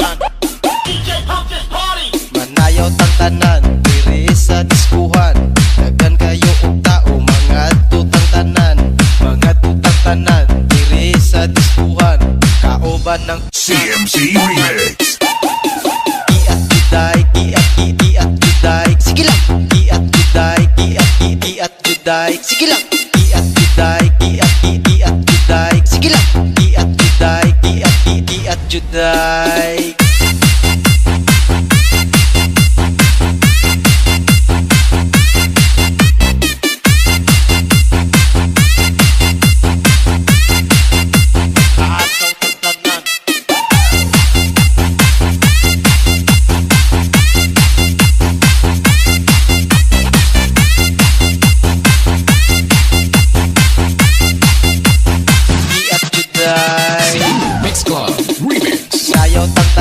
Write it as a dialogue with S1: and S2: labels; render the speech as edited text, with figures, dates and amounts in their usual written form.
S1: yan.
S2: Manayaw tang tanan diri sa diskuhan. Daghan kayo og tao mga tutang tanan. Mga tutang tanan diri sa diskuhan. Kaoban ng
S3: CMC Remix.
S2: Giat juday, giat juday. Sige lang. Giat juday, giat juday. Sige lang.